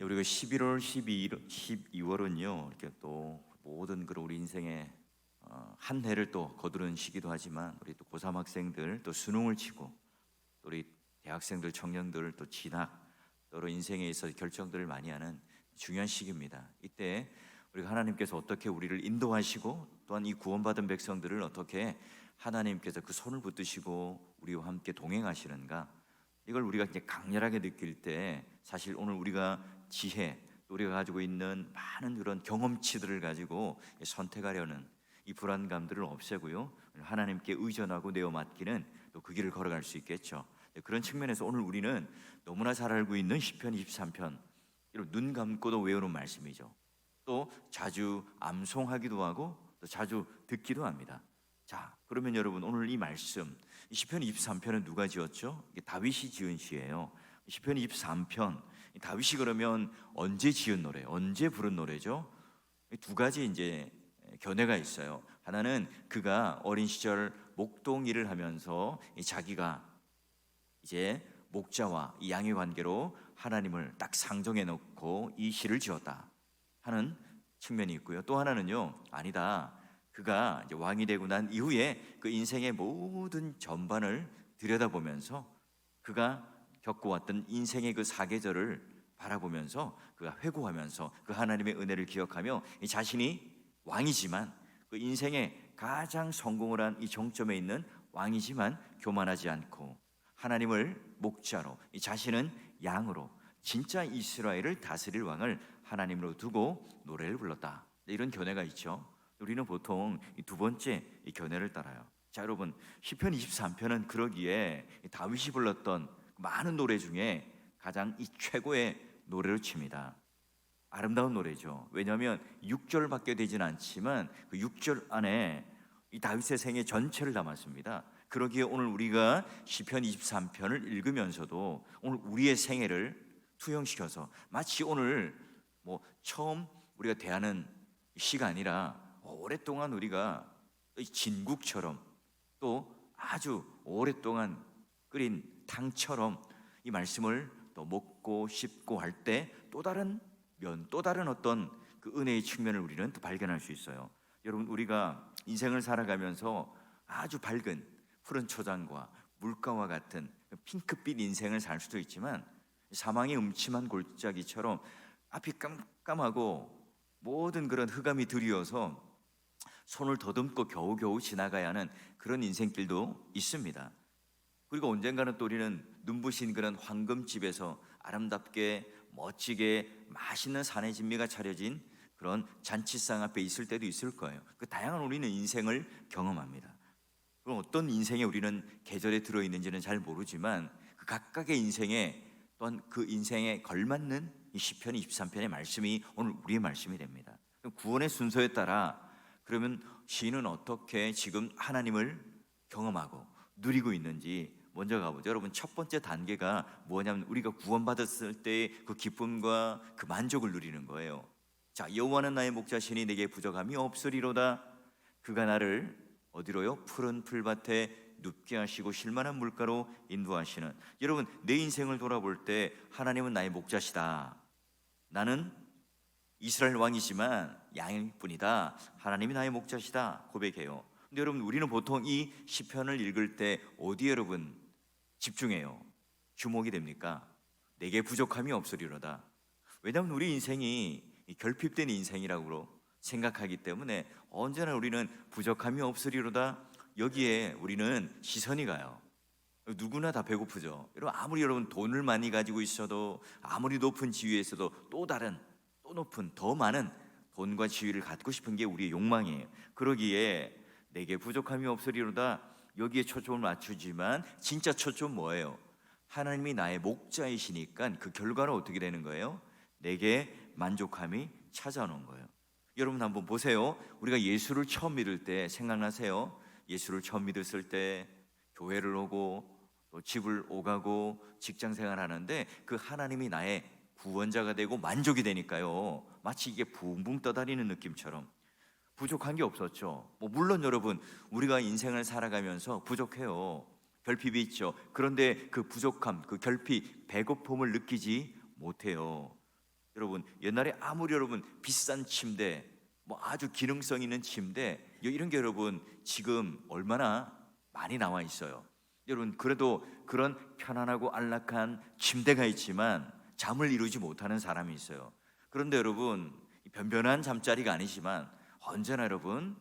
우리가 11월, 12월은요, 이렇게 또 모든 그런 우리 인생의 한 해를 또 거두는 시기도 하지만, 우리 또 고3 학생들 또 수능을 치고, 또 우리 대학생들, 청년들 또 진학, 또 여러 인생에 있어서 결정들을 많이 하는 중요한 시기입니다. 이때 우리가 하나님께서 어떻게 우리를 인도하시고, 또한 이 구원받은 백성들을 어떻게 하나님께서 그 손을 붙드시고 우리와 함께 동행하시는가, 이걸 우리가 이제 강렬하게 느낄 때, 사실 오늘 우리가 지혜, 또 우리가 가지고 있는 많은 그런 경험치들을 가지고 선택하려는 이 불안감들을 없애고요, 하나님께 의존하고 내어 맡기는 또 그 길을 걸어갈 수 있겠죠. 그런 측면에서 오늘 우리는 너무나 잘 알고 있는 시편 23편, 이런 눈 감고도 외우는 말씀이죠. 또 자주 암송하기도 하고 또 자주 듣기도 합니다. 자, 그러면 여러분, 오늘 이 말씀, 시편 23편은 누가 지었죠? 이게 다윗이 지은 시예요. 시편 23편, 다윗이 그러면 언제 지은 노래, 언제 부른 노래죠? 두 가지 이제 견해가 있어요. 하나는 그가 어린 시절 목동 일을 하면서 자기가 이제 목자와 이 양의 관계로 하나님을 딱 상정해 놓고 이 시를 지었다 하는 측면이 있고요. 또 하나는요, 아니다, 그가 이제 왕이 되고 난 이후에 그 인생의 모든 전반을 들여다보면서 그가 겪어왔던 인생의 그 사계절을 바라보면서 그가 회고하면서 그 하나님의 은혜를 기억하며 이 자신이 왕이지만 그 인생의 가장 성공을 한 이 정점에 있는 왕이지만 교만하지 않고 하나님을 목자로, 이 자신은 양으로 진짜 이스라엘을 다스릴 왕을 하나님으로 두고 노래를 불렀다, 이런 견해가 있죠. 우리는 보통 이 두 번째 이 견해를 따라요. 자, 여러분, 시편 23편은 그러기에 다윗이 불렀던 많은 노래 중에 가장 이 최고의 노래로 칩니다. 아름다운 노래죠. 왜냐하면 6절밖에 되진 않지만 그 6절 안에 이 다윗의 생애 전체를 담았습니다. 그러기에 오늘 우리가 시편 23편을 읽으면서도 오늘 우리의 생애를 투영시켜서 마치 오늘 뭐 처음 우리가 대하는 시가 아니라 오랫동안 우리가 진국처럼, 또 아주 오랫동안 끓인 탕처럼 이 말씀을 또 먹고 씹고 할 때 또 다른 면, 또 다른 어떤 그 은혜의 측면을 우리는 또 발견할 수 있어요. 여러분, 우리가 인생을 살아가면서 아주 밝은 푸른 초장과 물가와 같은 핑크빛 인생을 살 수도 있지만, 사망의 음침한 골짜기처럼 앞이 깜깜하고 모든 그런 흑암이 드리워서 손을 더듬고 겨우겨우 지나가야 하는 그런 인생길도 있습니다. 그리고 언젠가는 또 우리는 눈부신 그런 황금집에서 아름답게 멋지게 맛있는 산의 진미가 차려진 그런 잔치상 앞에 있을 때도 있을 거예요. 그 다양한 우리는 인생을 경험합니다. 그럼 어떤 인생에 우리는 계절에 들어있는지는 잘 모르지만 그 각각의 인생에, 또한 그 인생에 걸맞는 이 시편 23편의 말씀이 오늘 우리의 말씀이 됩니다. 구원의 순서에 따라 그러면 시인은 어떻게 지금 하나님을 경험하고 누리고 있는지 먼저 가보죠. 여러분, 첫 번째 단계가 뭐냐면 우리가 구원받았을 때의 그 기쁨과 그 만족을 누리는 거예요. 자, 여호와는 나의 목자시니 내게 부족함이 없으리로다. 그가 나를 어디로요? 푸른 풀밭에 눕게 하시고 쉴만한 물가로 인도하시는. 여러분, 내 인생을 돌아볼 때 하나님은 나의 목자시다. 나는 이스라엘 왕이지만 양일 뿐이다. 하나님이 나의 목자시다 고백해요. 근데 여러분, 우리는 보통 이 시편을 읽을 때 어디에 여러분 집중해요? 주목이 됩니까? 내게 부족함이 없으리로다. 왜냐하면 우리 인생이 결핍된 인생이라고 생각하기 때문에 언제나 우리는 부족함이 없으리로다, 여기에 우리는 시선이 가요. 누구나 다 배고프죠. 여러분 돈을 많이 가지고 있어도, 아무리 높은 지위에 있어도 또 다른, 또 높은, 더 많은 돈과 지위를 갖고 싶은 게 우리의 욕망이에요. 그러기에 내게 부족함이 없으리로다, 여기에 초점을 맞추지만 진짜 초점 뭐예요? 하나님이 나의 목자이시니까 그 결과는 어떻게 되는 거예요? 내게 만족함이 찾아오는 거예요. 여러분 한번 보세요. 우리가 예수를 처음 믿을 때 생각나세요? 예수를 처음 믿었을 때 교회를 오고 또 집을 오가고 직장 생활하는데 그 하나님이 나의 구원자가 되고 만족이 되니까요, 마치 이게 붕붕 떠다니는 느낌처럼 부족한 게 없었죠. 물론 여러분, 우리가 인생을 살아가면서 부족해요. 결핍이 있죠. 그런데 그 부족함, 그 결핍, 배고픔을 느끼지 못해요. 여러분 옛날에 아무리 여러분 비싼 침대, 뭐 아주 기능성 있는 침대 이런 게 여러분 지금 얼마나 많이 나와 있어요. 여러분 그래도 그런 편안하고 안락한 침대가 있지만 잠을 이루지 못하는 사람이 있어요. 그런데 여러분 변변한 잠자리가 아니지만 언제나 여러분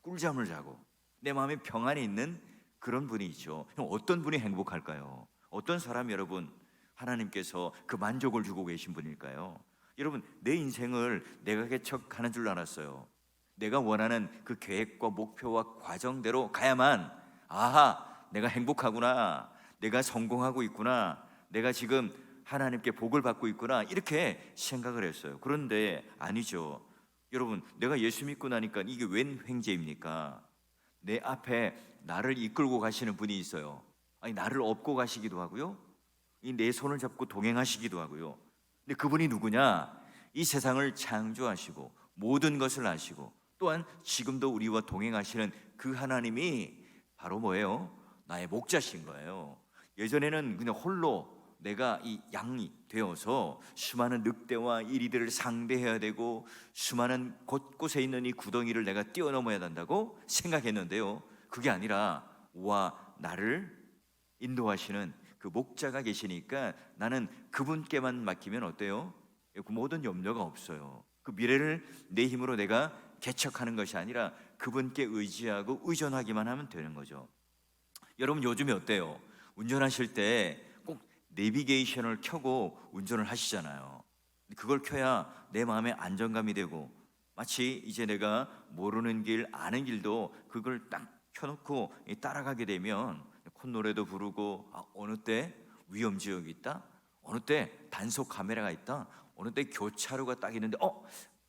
꿀잠을 자고 내 마음에 평안이 있는 그런 분이 있죠. 어떤 분이 행복할까요? 어떤 사람이 여러분 하나님께서 그 만족을 주고 계신 분일까요? 여러분 내 인생을 내가 개척하는 줄 알았어요. 내가 원하는 그 계획과 목표와 과정대로 가야만 아하 내가 행복하구나, 내가 성공하고 있구나, 내가 지금 하나님께 복을 받고 있구나 이렇게 생각을 했어요. 그런데 아니죠. 여러분 내가 예수 믿고 나니까 이게 웬 횡재입니까? 내 앞에 나를 이끌고 가시는 분이 있어요. 아니 나를 업고 가시기도 하고요, 이 내 손을 잡고 동행하시기도 하고요. 근데 그분이 누구냐? 이 세상을 창조하시고 모든 것을 아시고 또한 지금도 우리와 동행하시는 그 하나님이 바로 뭐예요? 나의 목자신 거예요. 예전에는 그냥 홀로 내가 이 양이 되어서 수많은 늑대와 이리들을 상대해야 되고 수많은 곳곳에 있는 이 구덩이를 내가 뛰어넘어야 한다고 생각했는데요, 그게 아니라 와 나를 인도하시는 그 목자가 계시니까 나는 그분께만 맡기면 어때요? 그 모든 염려가 없어요. 그 미래를 내 힘으로 내가 개척하는 것이 아니라 그분께 의지하고 의존하기만 하면 되는 거죠. 여러분 요즘에 어때요? 운전하실 때 꼭 내비게이션을 켜고 운전을 하시잖아요. 그걸 켜야 내 마음에 안정감이 되고 마치 이제 내가 모르는 길 아는 길도 그걸 딱 켜놓고 따라가게 되면 콧노래도 부르고 어느 때 위험지역이 있다, 어느 때 단속 카메라가 있다, 어느 때 교차로가 딱 있는데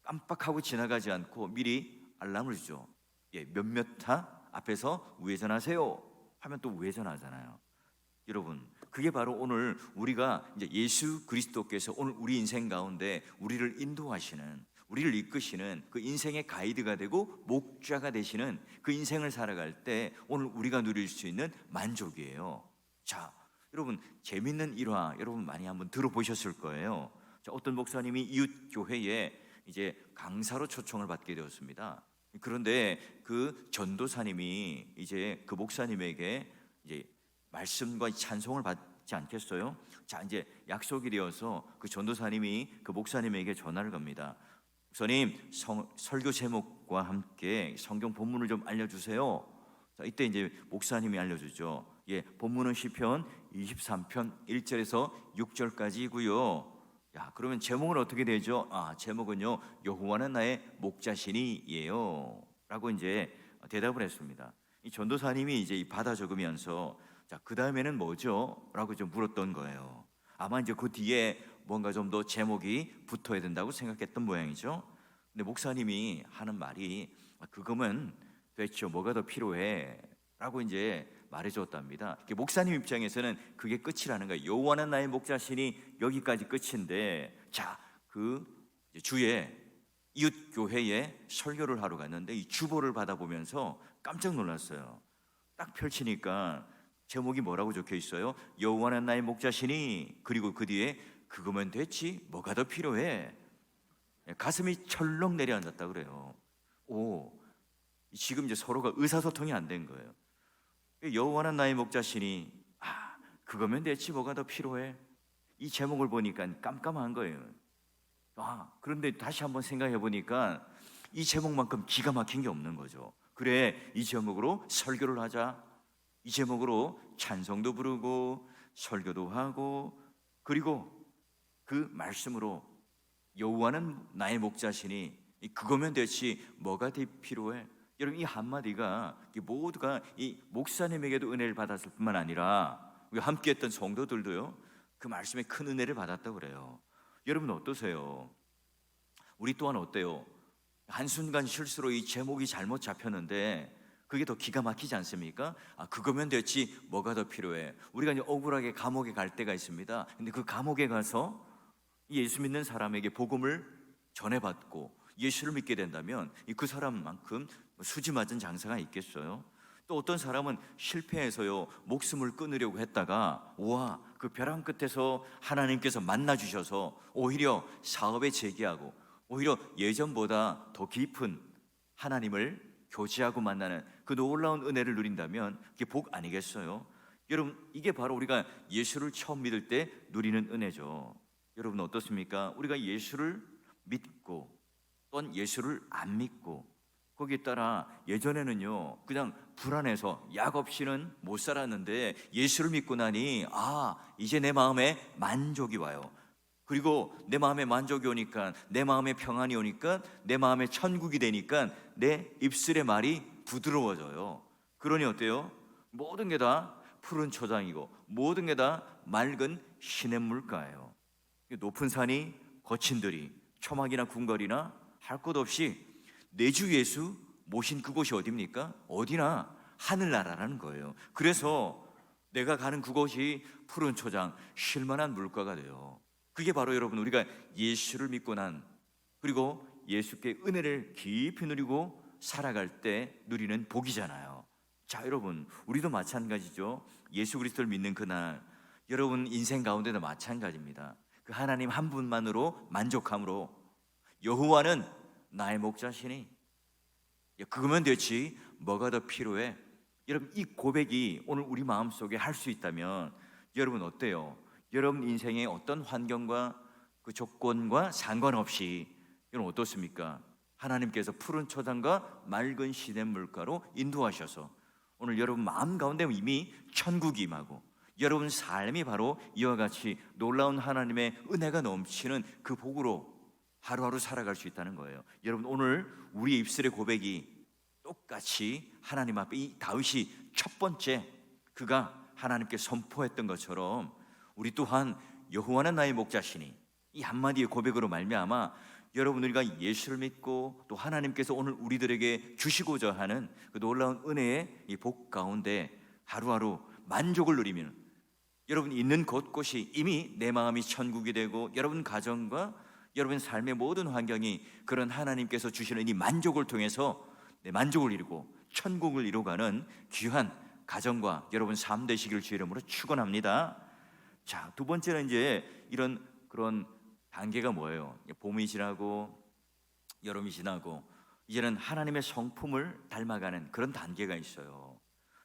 깜빡하고 지나가지 않고 미리 알람을 주죠. 몇몇 타 앞에서 우회전하세요 하면 또 우회전하잖아요. 여러분 그게 바로 오늘 우리가 이제 예수 그리스도께서 오늘 우리 인생 가운데 우리를 인도하시는, 우리를 이끄시는 그 인생의 가이드가 되고 목자가 되시는 그 인생을 살아갈 때 오늘 우리가 누릴 수 있는 만족이에요. 자, 여러분 재밌는 일화 여러분 많이 한번 들어보셨을 거예요. 자, 어떤 목사님이 이웃 교회에 이제 강사로 초청을 받게 되었습니다. 그런데 그 전도사님이 이제 그 목사님에게 이제 말씀과 찬송을 받지 않겠어요? 자, 이제 약속이 되어서 그 전도사님이 그 목사님에게 전화를 겁니다. 목사님, 설교 제목과 함께 성경 본문을 좀 알려주세요. 자, 이때 이제 목사님이 알려주죠. 본문은 시편 23편 1절에서 6절까지고요. 야, 그러면 제목은 어떻게 되죠? 제목은요, 여호와는 나의 목자시니예요 라고 이제 대답을 했습니다. 이 전도사님이 이제 받아 적으면서 자, 그 다음에는 뭐죠? 라고 좀 물었던 거예요. 아마 이제 그 뒤에 뭔가 좀 더 제목이 붙어야 된다고 생각했던 모양이죠. 근데 목사님이 하는 말이 그거면 됐죠, 뭐가 더 필요해? 라고 이제 말해줬답니다. 목사님 입장에서는 그게 끝이라는 거예요. 여호와는 나의 목자시니 여기까지 끝인데, 자, 그 주에 이웃 교회에 설교를 하러 갔는데 이 주보를 받아보면서 깜짝 놀랐어요. 딱 펼치니까 제목이 뭐라고 적혀 있어요? 여호와는 나의 목자시니, 그리고 그 뒤에 그거면 됐지 뭐가 더 필요해? 가슴이 철렁 내려앉았다 그래요. 지금 이제 서로가 의사소통이 안 된 거예요. 여호와는 나의 목자시니 그거면 됐지 뭐가 더 필요해? 이 제목을 보니까 깜깜한 거예요. 그런데 다시 한번 생각해 보니까 이 제목만큼 기가 막힌 게 없는 거죠. 그래, 이 제목으로 설교를 하자, 이 제목으로 찬송도 부르고 설교도 하고, 그리고 그 말씀으로 여호와는 나의 목자시니 그거면 됐지 뭐가 더 필요해? 여러분 이 한마디가 모두가 이 목사님에게도 은혜를 받았을 뿐만 아니라 우리 함께했던 성도들도요 그 말씀에 큰 은혜를 받았다고 그래요. 여러분 어떠세요? 우리 또한 어때요? 한순간 실수로 이 제목이 잘못 잡혔는데 그게 더 기가 막히지 않습니까? 그거면 됐지 뭐가 더 필요해? 우리가 이제 억울하게 감옥에 갈 때가 있습니다. 근데 그 감옥에 가서 예수 믿는 사람에게 복음을 전해받고 예수를 믿게 된다면 그 사람만큼 수지 맞은 장사가 있겠어요? 또 어떤 사람은 실패해서요 목숨을 끊으려고 했다가 와, 그 벼랑 끝에서 하나님께서 만나 주셔서 오히려 사업에 재기하고 오히려 예전보다 더 깊은 하나님을 교제하고 만나는 그 놀라운 은혜를 누린다면 그게 복 아니겠어요? 여러분, 이게 바로 우리가 예수를 처음 믿을 때 누리는 은혜죠. 여러분 어떻습니까? 우리가 예수를 믿고 또는 예수를 안 믿고 거기에 따라 예전에는요 그냥 불안해서 약 없이는 못 살았는데 예수를 믿고 나니 이제 내 마음에 만족이 와요. 그리고 내 마음에 만족이 오니까, 내 마음에 평안이 오니까, 내 마음에 천국이 되니까 내 입술의 말이 부드러워져요. 그러니 어때요? 모든 게 다 푸른 초장이고 모든 게 다 맑은 시냇물가예요. 높은 산이 거친 들이 초막이나 궁궐이나 할 것 없이 내 주 예수 모신 그곳이 어디입니까? 어디나 하늘나라라는 거예요. 그래서 내가 가는 그곳이 푸른 초장, 쉴만한 물가가 돼요. 그게 바로 여러분 우리가 예수를 믿고 난, 그리고 예수께 은혜를 깊이 누리고 살아갈 때 누리는 복이잖아요. 자, 여러분 우리도 마찬가지죠. 예수 그리스도를 믿는 그날 여러분 인생 가운데도 마찬가지입니다. 그 하나님 한 분만으로 만족함으로 여호와는 나의 목자시니 그거면 됐지 뭐가 더 필요해? 여러분 이 고백이 오늘 우리 마음속에 할 수 있다면 여러분 어때요? 여러분 인생의 어떤 환경과 그 조건과 상관없이 여러분 어떻습니까? 하나님께서 푸른 초장과 맑은 시냇물가로 인도하셔서 오늘 여러분 마음 가운데 이미 천국이 임하고 여러분 삶이 바로 이와 같이 놀라운 하나님의 은혜가 넘치는 그 복으로 하루하루 살아갈 수 있다는 거예요. 여러분 오늘 우리 입술의 고백이 똑같이 하나님 앞에 이 다윗이 첫 번째 그가 하나님께 선포했던 것처럼 우리 또한 여호와는 나의 목자시니 이 한마디의 고백으로 말미암아 여러분 우리가 예수를 믿고 또 하나님께서 오늘 우리들에게 주시고자 하는 그 놀라운 은혜의 이 복 가운데 하루하루 만족을 누리면 여러분 있는 곳곳이 이미 내 마음이 천국이 되고 여러분 가정과 여러분 삶의 모든 환경이 그런 하나님께서 주시는 이 만족을 통해서 내 만족을 이루고 천국을 이루어가는 귀한 가정과 여러분 삶 되시기를 주의 이름으로 축원합니다. 자, 두 번째는 이제 이런 그런 단계가 뭐예요? 봄이 지나고 여름이 지나고 이제는 하나님의 성품을 닮아가는 그런 단계가 있어요.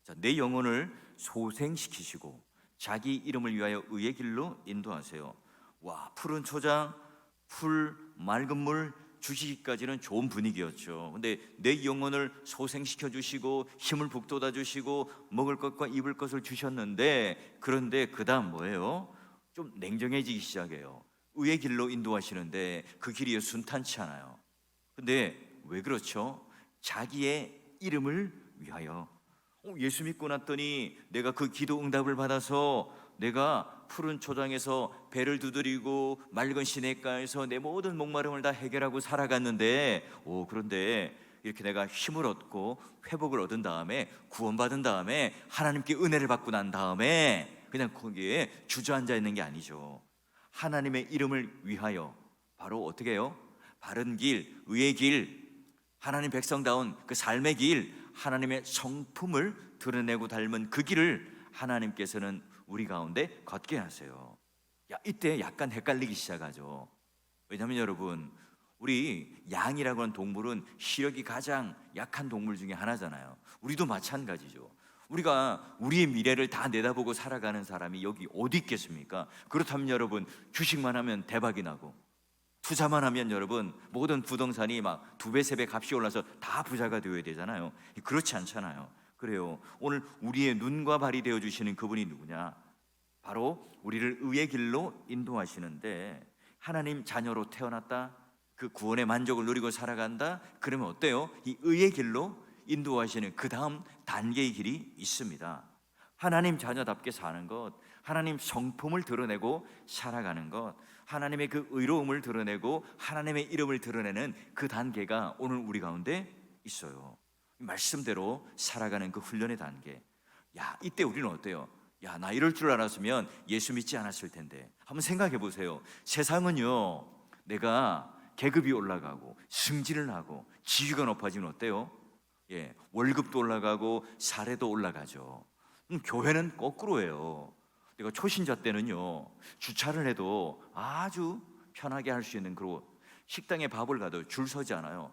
자, 내 영혼을 소생시키시고 자기 이름을 위하여 의의 길로 인도하세요. 와, 푸른 초장, 풀, 맑은 물 주시기까지는 좋은 분위기였죠. 근데 내 영혼을 소생시켜 주시고 힘을 북돋아 주시고 먹을 것과 입을 것을 주셨는데 그런데 그 다음 뭐예요? 좀 냉정해지기 시작해요. 의의 길로 인도하시는데 그 길이 순탄치 않아요. 근데 왜 그렇죠? 자기의 이름을 위하여 예수 믿고 났더니 내가 그 기도 응답을 받아서 내가 푸른 초장에서 배를 두드리고 맑은 시냇가에서 내 모든 목마름을 다 해결하고 살아갔는데 그런데 이렇게 내가 힘을 얻고 회복을 얻은 다음에 구원받은 다음에 하나님께 은혜를 받고 난 다음에 그냥 거기에 주저앉아 있는 게 아니죠. 하나님의 이름을 위하여 바로 어떻게 해요? 바른 길, 의의 길, 하나님 백성다운 그 삶의 길, 하나님의 성품을 드러내고 닮은 그 길을 하나님께서는 우리 가운데 걷게 하세요. 이때 약간 헷갈리기 시작하죠. 왜냐하면 여러분 우리 양이라고 하는 동물은 시력이 가장 약한 동물 중에 하나잖아요. 우리도 마찬가지죠. 우리가 우리의 미래를 다 내다보고 살아가는 사람이 여기 어디 있겠습니까? 그렇다면 여러분 주식만 하면 대박이 나고 투자만 하면 여러분 모든 부동산이 막 2배, 3배 값이 올라서 다 부자가 되어야 되잖아요. 그렇지 않잖아요. 그래요. 오늘 우리의 눈과 발이 되어주시는 그분이 누구냐? 바로 우리를 의의 길로 인도하시는데 하나님 자녀로 태어났다, 그 구원의 만족을 누리고 살아간다. 그러면 어때요? 이 의의 길로 인도하시는 그 다음 단계의 길이 있습니다. 하나님 자녀답게 사는 것, 하나님 성품을 드러내고 살아가는 것, 하나님의 그 의로움을 드러내고 하나님의 이름을 드러내는 그 단계가 오늘 우리 가운데 있어요. 말씀대로 살아가는 그 훈련의 단계. 이때 우리는 어때요? 나 이럴 줄 알았으면 예수 믿지 않았을 텐데. 한번 생각해 보세요. 세상은요 내가 계급이 올라가고 승진을 하고 지위가 높아지면 어때요? 월급도 올라가고 사례도 올라가죠. 교회는 거꾸로예요. 내가 초신자 때는요, 주차를 해도 아주 편하게 할 수 있는, 그리고 식당에 밥을 가도 줄 서지 않아요.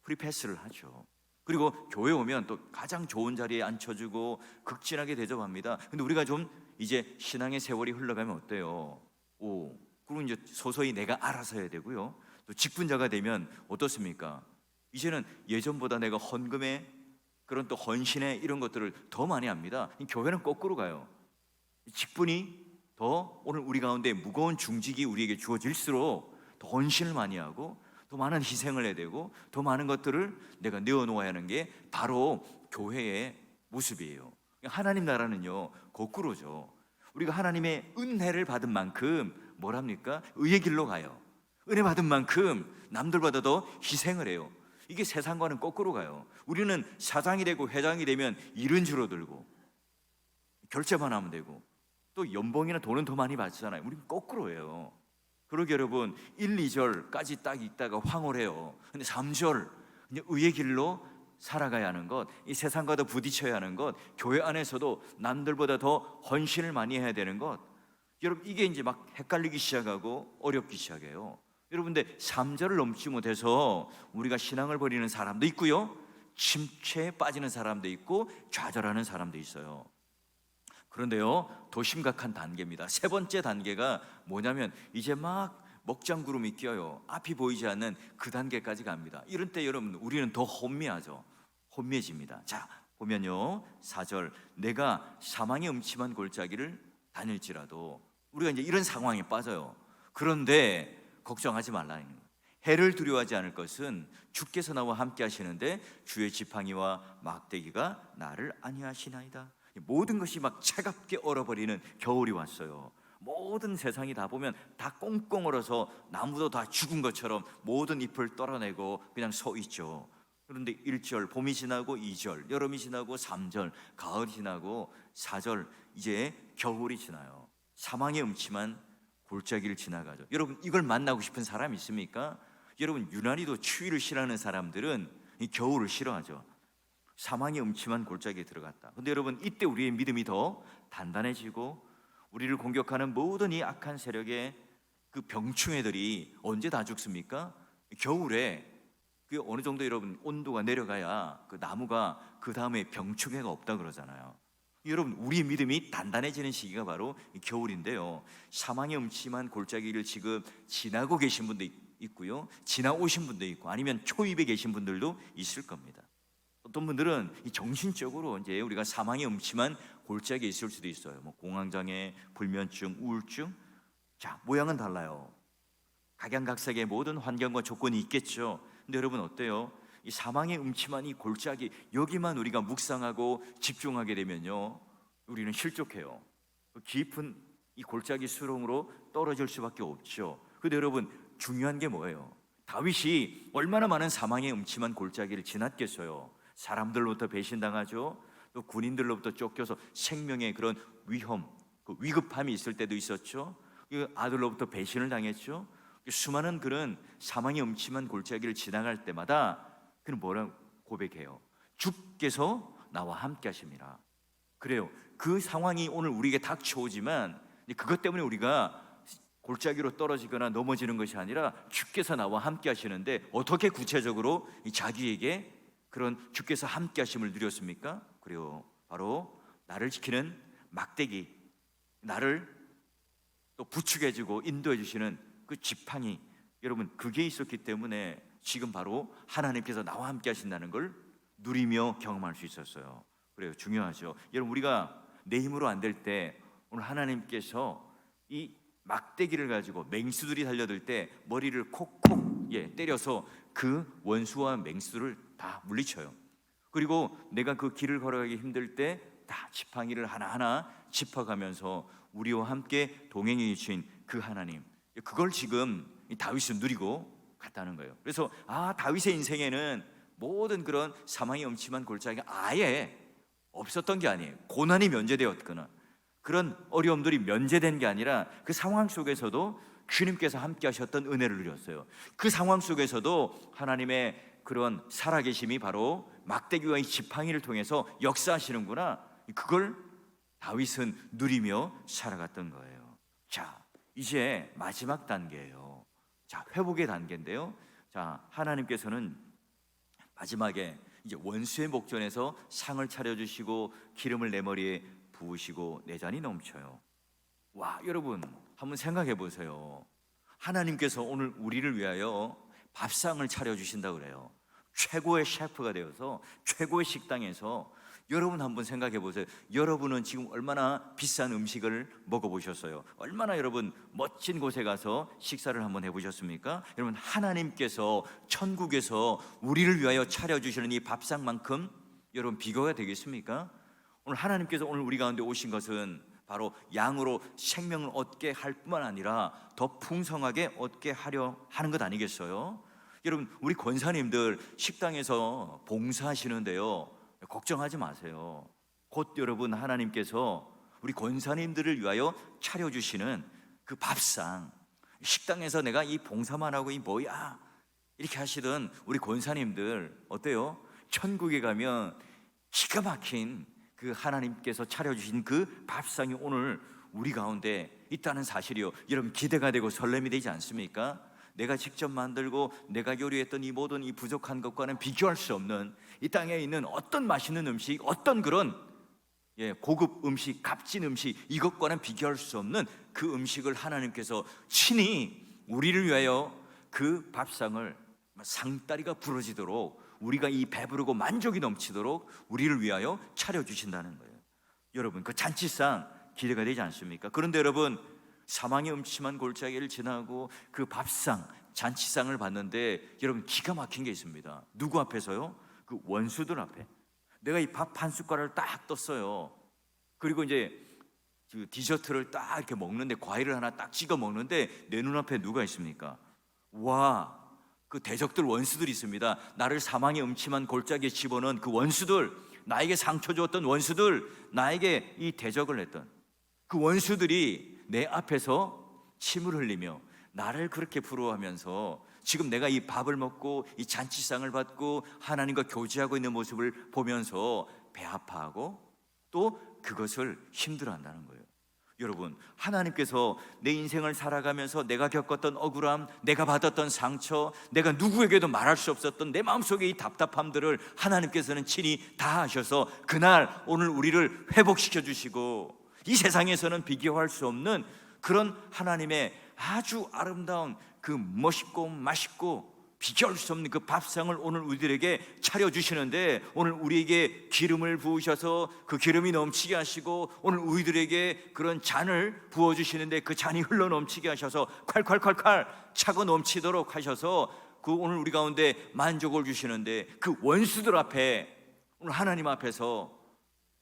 프리패스를 하죠. 그리고 교회 오면 또 가장 좋은 자리에 앉혀주고 극진하게 대접합니다. 근데 우리가 좀 이제 신앙의 세월이 흘러가면 어때요? 그리고 이제 서서히 내가 알아서 해야 되고요. 또 직분자가 되면 어떻습니까? 이제는 예전보다 내가 헌금에, 그런 또 헌신에 이런 것들을 더 많이 합니다. 교회는 거꾸로 가요. 직분이 더 오늘 우리 가운데 무거운 중직이 우리에게 주어질수록 더 헌신을 많이 하고 더 많은 희생을 해야 되고 더 많은 것들을 내가 내어놓아야 하는 게 바로 교회의 모습이에요. 하나님 나라는요 거꾸로죠. 우리가 하나님의 은혜를 받은 만큼 뭘 합니까? 의의 길로 가요. 은혜 받은 만큼 남들보다 더 희생을 해요. 이게 세상과는 거꾸로 가요. 우리는 사장이 되고 회장이 되면 일은 줄어들고 결제만 하면 되고 또 연봉이나 돈은 더 많이 받잖아요. 우리는 거꾸로예요. 그러게 여러분 1, 2절까지 딱 있다가 황홀해요. 근데 3절 의의 길로 살아가야 하는 것, 이 세상과도 부딪혀야 하는 것, 교회 안에서도 남들보다 더 헌신을 많이 해야 되는 것, 여러분 이게 이제 막 헷갈리기 시작하고 어렵기 시작해요. 여러분들 3절을 넘지 못해서 우리가 신앙을 버리는 사람도 있고요, 침체에 빠지는 사람도 있고 좌절하는 사람도 있어요. 그런데요 더 심각한 단계입니다. 세 번째 단계가 뭐냐면 이제 막 먹장구름이 껴요. 앞이 보이지 않는 그 단계까지 갑니다. 이런 때 여러분 우리는 더 혼미하죠. 혼미해집니다. 자 보면요 4절, 내가 사망의 음침한 골짜기를 다닐지라도, 우리가 이제 이런 상황에 빠져요. 그런데 걱정하지 말라는 거예요. 해를 두려워하지 않을 것은 주께서 나와 함께 하시는데 주의 지팡이와 막대기가 나를 안위하시나이다. 모든 것이 막 차갑게 얼어버리는 겨울이 왔어요. 모든 세상이 다 보면 다 꽁꽁 얼어서 나무도 다 죽은 것처럼 모든 잎을 떨어내고 그냥 서 있죠. 그런데 1절 봄이 지나고 2절 여름이 지나고 3절 가을이 지나고 4절 이제 겨울이 지나요. 사망의 음침한 골짜기를 지나가죠. 여러분 이걸 만나고 싶은 사람 있습니까? 여러분 유난히도 추위를 싫어하는 사람들은 이 겨울을 싫어하죠. 사망의 음침한 골짜기에 들어갔다. 근데 여러분 이때 우리의 믿음이 더 단단해지고 우리를 공격하는 모든 이 악한 세력의 그 병충해들이 언제 다 죽습니까? 겨울에 그 어느 정도 여러분 온도가 내려가야 그 나무가 그 다음에 병충해가 없다 그러잖아요. 여러분 우리의 믿음이 단단해지는 시기가 바로 겨울인데요, 사망의 음침한 골짜기를 지금 지나고 계신 분도 있고요, 지나오신 분도 있고 아니면 초입에 계신 분들도 있을 겁니다. 어떤 분들은 이 정신적으로 이제 우리가 사망의 음침한 골짜기에 있을 수도 있어요. 뭐 공황장애, 불면증, 우울증. 자 모양은 달라요. 각양각색의 모든 환경과 조건이 있겠죠. 근데 여러분 어때요? 이 사망의 음침한 이 골짜기, 여기만 우리가 묵상하고 집중하게 되면요 우리는 실족해요. 깊은 이 골짜기 수렁으로 떨어질 수밖에 없죠. 근데 여러분 중요한 게 뭐예요? 다윗이 얼마나 많은 사망의 음침한 골짜기를 지났겠어요. 사람들로부터 배신당하죠. 또 군인들로부터 쫓겨서 생명의 그런 위험, 그 위급함이 있을 때도 있었죠. 그 아들로부터 배신을 당했죠. 수많은 그런 사망의 음침한 골짜기를 지나갈 때마다 그는 뭐라고 고백해요? 주께서 나와 함께 하십니다. 그래요. 그 상황이 오늘 우리에게 닥쳐오지만 그것 때문에 우리가 골짜기로 떨어지거나 넘어지는 것이 아니라 주께서 나와 함께 하시는데, 어떻게 구체적으로 자기에게 그런 주께서 함께 하심을 누렸습니까? 그래요. 바로 나를 지키는 막대기, 나를 또 부축해주고 인도해 주시는 그 지팡이, 여러분 그게 있었기 때문에 지금 바로 하나님께서 나와 함께 하신다는 걸 누리며 경험할 수 있었어요. 그래요. 중요하죠. 여러분 우리가 내 힘으로 안 될 때 오늘 하나님께서 이 막대기를 가지고 맹수들이 달려들 때 머리를 콕콕 때려서 그 원수와 맹수를 다 물리쳐요. 그리고 내가 그 길을 걸어가기 힘들 때 다 지팡이를 하나하나 짚어가면서 우리와 함께 동행해 주신 그 하나님, 그걸 지금 다윗은 누리고 갔다는 거예요. 그래서 다윗의 인생에는 모든 그런 사망의 음침한 골짜기가 아예 없었던 게 아니에요. 고난이 면제되었거나 그런 어려움들이 면제된 게 아니라 그 상황 속에서도 주님께서 함께 하셨던 은혜를 누렸어요. 그 상황 속에서도 하나님의 그런 살아계심이 바로 막대기와 이 지팡이를 통해서 역사하시는구나, 그걸 다윗은 누리며 살아갔던 거예요. 자, 이제 마지막 단계예요. 자, 회복의 단계인데요. 자, 하나님께서는 마지막에 이제 원수의 목전에서 상을 차려주시고 기름을 내 머리에 부으시고 내 잔이 넘쳐요. 와, 여러분 한번 생각해 보세요. 하나님께서 오늘 우리를 위하여 밥상을 차려주신다 그래요. 최고의 셰프가 되어서 최고의 식당에서. 여러분 한번 생각해 보세요. 여러분은 지금 얼마나 비싼 음식을 먹어보셨어요? 얼마나 여러분 멋진 곳에 가서 식사를 한번 해보셨습니까? 여러분, 하나님께서 천국에서 우리를 위하여 차려주시는 이 밥상만큼 여러분 비교가 되겠습니까? 오늘 하나님께서 오늘 우리 가운데 오신 것은 바로 양으로 생명을 얻게 할 뿐만 아니라 더 풍성하게 얻게 하려 하는 것 아니겠어요? 여러분, 우리 권사님들 식당에서 봉사하시는데요, 걱정하지 마세요. 곧 여러분 하나님께서 우리 권사님들을 위하여 차려주시는 그 밥상, 식당에서 내가 이 봉사만 하고 이 뭐야 이렇게 하시던 우리 권사님들 어때요? 천국에 가면 기가 막힌 그 하나님께서 차려주신 그 밥상이 오늘 우리 가운데 있다는 사실이요, 여러분 기대가 되고 설렘이 되지 않습니까? 내가 직접 만들고 내가 요리했던 이 모든 이 부족한 것과는 비교할 수 없는 이 땅에 있는 어떤 맛있는 음식, 어떤 그런 고급 음식, 값진 음식, 이것과는 비교할 수 없는 그 음식을 하나님께서 친히 우리를 위하여 그 밥상을 상다리가 부러지도록, 우리가 이 배부르고 만족이 넘치도록 우리를 위하여 차려주신다는 거예요. 여러분, 그 잔치상 기대가 되지 않습니까? 그런데 여러분, 사망의 음침한 골짜기를 지나고 그 밥상, 잔치상을 봤는데 여러분 기가 막힌 게 있습니다. 누구 앞에서요? 그 원수들 앞에. 내가 이 밥 한 숟가락을 딱 떴어요. 그리고 이제 그 디저트를 딱 이렇게 먹는데, 과일을 하나 딱 찍어 먹는데 내 눈앞에 누가 있습니까? 와, 그 대적들, 원수들이 있습니다. 나를 사망의 음침한 골짜기에 집어넣은 그 원수들, 나에게 상처 주었던 원수들, 나에게 이 대적을 했던 그 원수들이 내 앞에서 침을 흘리며 나를 그렇게 부러워하면서 지금 내가 이 밥을 먹고 이 잔치상을 받고 하나님과 교제하고 있는 모습을 보면서 배 아파하고 또 그것을 힘들어한다는 거예요. 여러분, 하나님께서 내 인생을 살아가면서 내가 겪었던 억울함, 내가 받았던 상처, 내가 누구에게도 말할 수 없었던 내 마음속의 이 답답함들을 하나님께서는 친히 다 하셔서 그날 오늘 우리를 회복시켜 주시고, 이 세상에서는 비교할 수 없는 그런 하나님의 아주 아름다운 그 멋있고 맛있고 비교할 수 없는 그 밥상을 오늘 우리들에게 차려주시는데, 오늘 우리에게 기름을 부으셔서 그 기름이 넘치게 하시고, 오늘 우리들에게 그런 잔을 부어주시는데 그 잔이 흘러 넘치게 하셔서 콸콸콸콸 차고 넘치도록 하셔서 그 오늘 우리 가운데 만족을 주시는데, 그 원수들 앞에 오늘 하나님 앞에서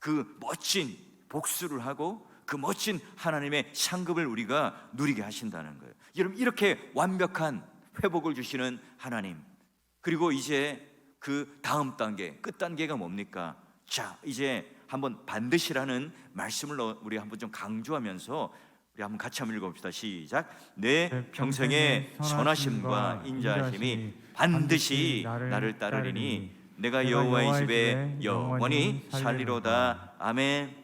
그 멋진 복수를 하고 그 멋진 하나님의 상급을 우리가 누리게 하신다는 거예요. 여러분, 이렇게 완벽한 회복을 주시는 하나님, 그리고 이제 그 다음 단계, 끝 단계가 뭡니까? 자, 이제 한번 반드시라는 말씀을 우리 한번 좀 강조하면서 우리 한번 같이 한번 읽어봅시다. 시작. 내 평생의 선하심과 인자하심이 반드시 나를 따르리니 내가 여호와의 집에 영원히 살리로다. 아멘.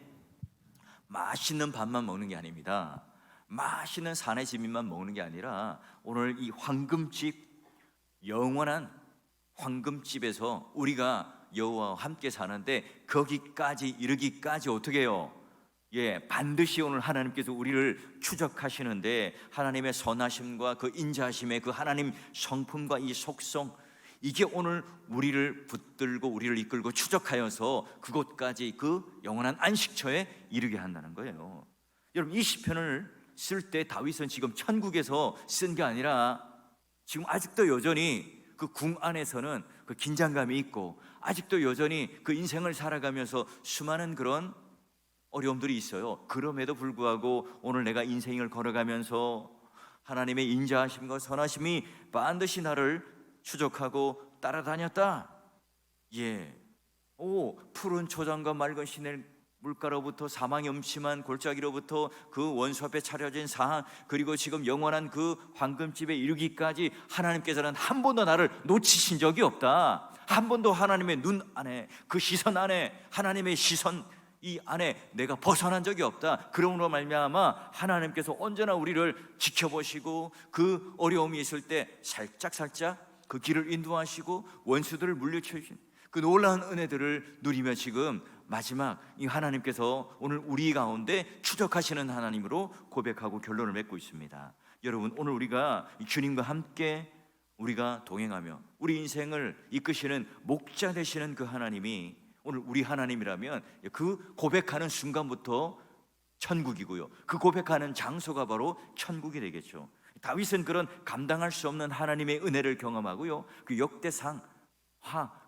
맛있는 밥만 먹는 게 아닙니다. 맛있는 산의 지민만 먹는 게 아니라 오늘 이 황금집, 영원한 황금집에서 우리가 여호와와 함께 사는데 거기까지 이르기까지 어떻게 해요? 반드시 오늘 하나님께서 우리를 추적하시는데, 하나님의 선하심과 그 인자하심의 그 하나님 성품과 이 속성, 이게 오늘 우리를 붙들고 우리를 이끌고 추적하여서 그곳까지 그 영원한 안식처에 이르게 한다는 거예요. 여러분, 이 시편을 쓸 때 다윗은 지금 천국에서 쓴 게 아니라 지금 아직도 여전히 그 궁 안에서는 그 긴장감이 있고, 아직도 여전히 그 인생을 살아가면서 수많은 그런 어려움들이 있어요. 그럼에도 불구하고 오늘 내가 인생을 걸어가면서 하나님의 인자하심과 선하심이 반드시 나를 추적하고 따라다녔다. 푸른 초장과 맑은 시냇 물가로부터 사망의 음침한 골짜기로부터 그 원수 앞에 차려진 상, 그리고 지금 영원한 그 황금집에 이르기까지 하나님께서는 한 번도 나를 놓치신 적이 없다. 한 번도 하나님의 눈 안에, 그 시선 안에, 하나님의 시선 이 안에 내가 벗어난 적이 없다. 그러므로 말미암아 하나님께서 언제나 우리를 지켜보시고 그 어려움이 있을 때 살짝 그 길을 인도하시고 원수들을 물리쳐주신 그 놀라운 은혜들을 누리며 지금 마지막 이 하나님께서 오늘 우리 가운데 추적하시는 하나님으로 고백하고 결론을 맺고 있습니다. 여러분, 오늘 우리가 주님과 함께 우리가 동행하며 우리 인생을 이끄시는 목자 되시는 그 하나님이 오늘 우리 하나님이라면 그 고백하는 순간부터 천국이고요, 그 고백하는 장소가 바로 천국이 되겠죠. 다윗은 그런 감당할 수 없는 하나님의 은혜를 경험하고요, 그 역대상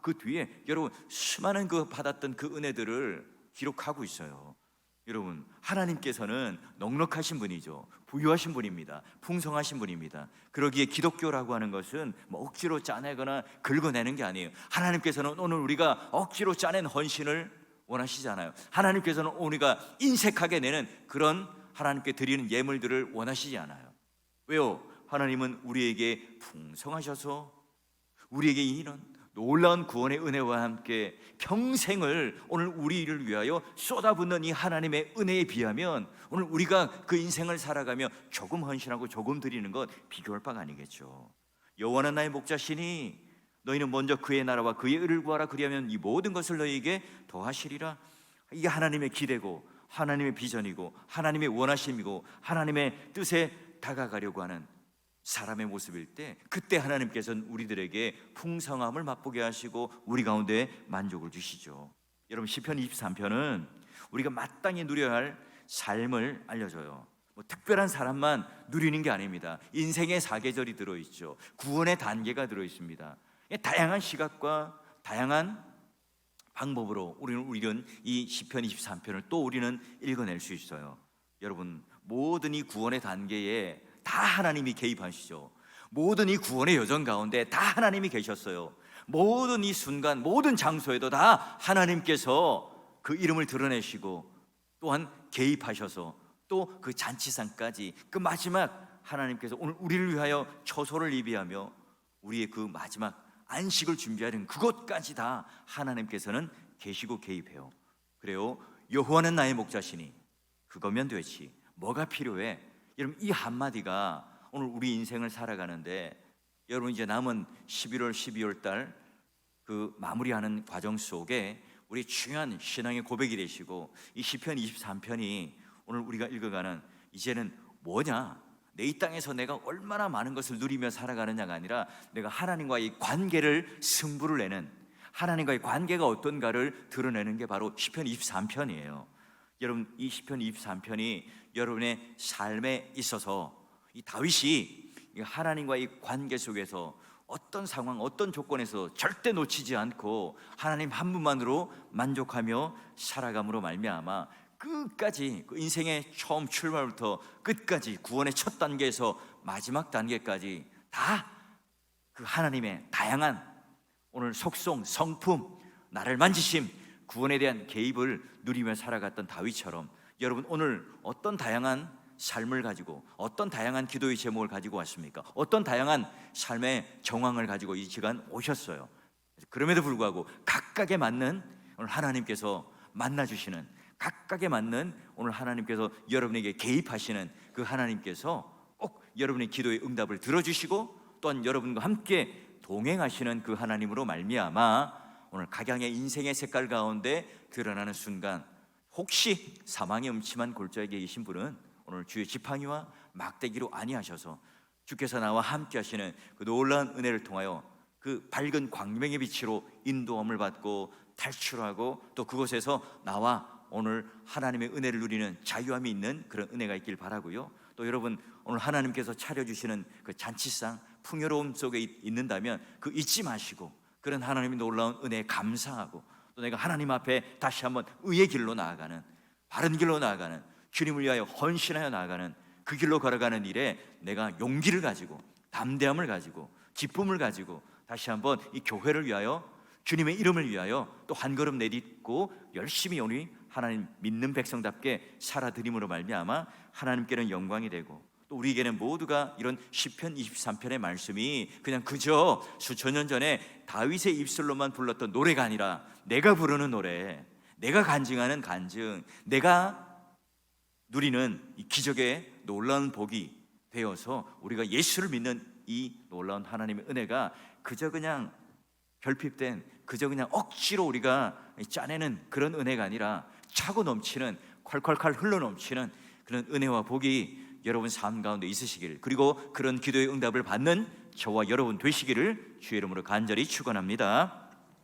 그 뒤에 여러분 수많은 그 받았던 그 은혜들을 기록하고 있어요. 여러분, 하나님께서는 넉넉하신 분이죠. 부유하신 분입니다. 풍성하신 분입니다. 그러기에 기독교라고 하는 것은 뭐 억지로 짜내거나 긁어내는 게 아니에요. 하나님께서는 오늘 우리가 억지로 짜낸 헌신을 원하시지 않아요. 하나님께서는 우리가 인색하게 내는 그런 하나님께 드리는 예물들을 원하시지 않아요. 왜요? 하나님은 우리에게 풍성하셔서 우리에게 이런 놀라운 구원의 은혜와 함께 평생을 오늘 우리를 위하여 쏟아붓는 이 하나님의 은혜에 비하면 오늘 우리가 그 인생을 살아가며 조금 헌신하고 조금 드리는 것 비교할 바가 아니겠죠. 여호와는 나의 목자시니 너희는 먼저 그의 나라와 그의 의를 구하라. 그리하면 이 모든 것을 너희에게 더하시리라. 이게 하나님의 기대고 하나님의 비전이고 하나님의 원하심이고 하나님의 뜻에 다가가려고 하는 사람의 모습일 때, 그때 하나님께서는 우리들에게 풍성함을 맛보게 하시고 우리 가운데 만족을 주시죠. 여러분, 시편 23편은 우리가 마땅히 누려야 할 삶을 알려줘요. 뭐 특별한 사람만 누리는 게 아닙니다. 인생의 사계절이 들어있죠. 구원의 단계가 들어있습니다. 다양한 시각과 다양한 방법으로 우리는 이 시편 23편을 또 우리는 읽어낼 수 있어요. 여러분, 모든 이 구원의 단계에 다 하나님이 개입하시죠. 모든 이 구원의 여정 가운데 다 하나님이 계셨어요. 모든 이 순간, 모든 장소에도 다 하나님께서 그 이름을 드러내시고 또한 개입하셔서 또 그 잔치상까지 그 마지막 하나님께서 오늘 우리를 위하여 처소를 예비하며 우리의 그 마지막 안식을 준비하는 그것까지 다 하나님께서는 계시고 개입해요. 그래요, 여호와는 나의 목자시니 그거면 되지 뭐가 필요해? 여러분, 이 한마디가 오늘 우리 인생을 살아가는데, 여러분 이제 남은 11월 12월 달 그 마무리하는 과정 속에 우리 중요한 신앙의 고백이 되시고, 이 시편 23편이 오늘 우리가 읽어가는 이제는 뭐냐, 내 이 땅에서 내가 얼마나 많은 것을 누리며 살아가느냐가 아니라 내가 하나님과의 관계를 승부를 내는, 하나님과의 관계가 어떤가를 드러내는 게 바로 시편 23편이에요. 여러분, 이 시편 23편이 여러분의 삶에 있어서 이 다윗이 하나님과의 관계 속에서 어떤 상황, 어떤 조건에서 절대 놓치지 않고 하나님 한 분만으로 만족하며 살아감으로 말미암아 끝까지, 그 인생의 처음 출발부터 끝까지 구원의 첫 단계에서 마지막 단계까지 다 그 하나님의 다양한 오늘 속성, 성품, 나를 만지심, 구원에 대한 개입을 누리며 살아갔던 다윗처럼 여러분, 오늘 어떤 다양한 삶을 가지고 어떤 다양한 기도의 제목을 가지고 왔습니까? 어떤 다양한 삶의 정황을 가지고 이 시간 오셨어요. 그럼에도 불구하고 각각에 맞는 오늘 하나님께서 만나주시는, 각각에 맞는 오늘 하나님께서 여러분에게 개입하시는 그 하나님께서 꼭 여러분의 기도의 응답을 들어주시고 또한 여러분과 함께 동행하시는 그 하나님으로 말미암아 오늘 각양의 인생의 색깔 가운데 드러나는 순간, 혹시 사망의 음침한 골짜기에 계신 분은 오늘 주의 지팡이와 막대기로 안위하셔서 주께서 나와 함께 하시는 그 놀라운 은혜를 통하여 그 밝은 광명의 빛으로 인도함을 받고 탈출하고 또 그곳에서 나와 오늘 하나님의 은혜를 누리는 자유함이 있는 그런 은혜가 있길 바라고요. 또 여러분, 오늘 하나님께서 차려주시는 그 잔치상 풍요로움 속에 있는다면 그 잊지 마시고 그런 하나님의 놀라운 은혜에 감사하고 또 내가 하나님 앞에 다시 한번 의의 길로 나아가는, 바른 길로 나아가는, 주님을 위하여 헌신하여 나아가는 그 길로 걸어가는 일에 내가 용기를 가지고 담대함을 가지고 기쁨을 가지고 다시 한번 이 교회를 위하여, 주님의 이름을 위하여 또 한 걸음 내딛고 열심히 오늘 하나님 믿는 백성답게 살아드림으로 말미암아 하나님께는 영광이 되고, 또 우리에게는 모두가 이런 시편 23편의 말씀이 그냥 그저 수천 년 전에 다윗의 입술로만 불렀던 노래가 아니라 내가 부르는 노래, 내가 간증하는 간증, 내가 누리는 이 기적의 놀라운 복이 되어서 우리가 예수를 믿는 이 놀라운 하나님의 은혜가 그저 그냥 결핍된, 그저 그냥 억지로 우리가 짜내는 그런 은혜가 아니라 차고 넘치는, 콸콸콸 흘러 넘치는 그런 은혜와 복이 여러분 삶 가운데 있으시길, 그리고 그런 기도의 응답을 받는 저와 여러분 되시기를 주의 이름으로 간절히 축원합니다.